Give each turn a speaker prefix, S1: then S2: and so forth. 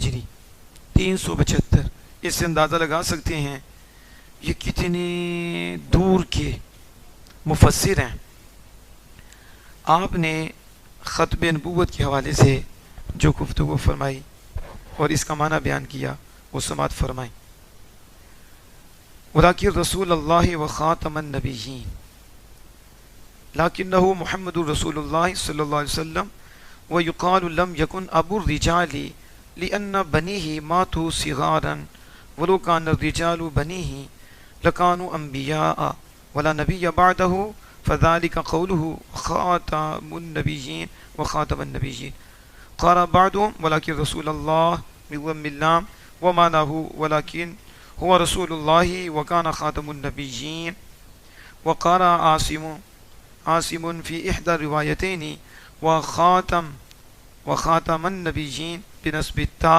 S1: ہجری 375۔ اس سے اندازہ لگا سکتے ہیں یہ کتنے دور کے مفسر ہیں۔ آپ نے ختم نبوت کے حوالے سے جو گفتگو فرمائی اور اس کا معنی بیان کیا وہ سماعت فرمائیں۔ وَلَٰكِن رسول اللہ وخاتم النبیین، لکنہ محمد رسول اللہ صلی اللہ علیہ وسلم ویقال لم یکن ابو الرجال لأن بنیہ ماتوا صغارا ولو کان الرجال بنیہ لکانوا انبیاء ولا نبی بعدہ فذلك قوله خاتم النبیین وخاتم النبیین۔ قال بعضهم ولكن رسول الله بضم اللام ومعناه ولكن هو رسول الله وكان خاتم النبيين۔ وقال عاصم في إحدى الروايتين وخاتم النبيين بنسب التاء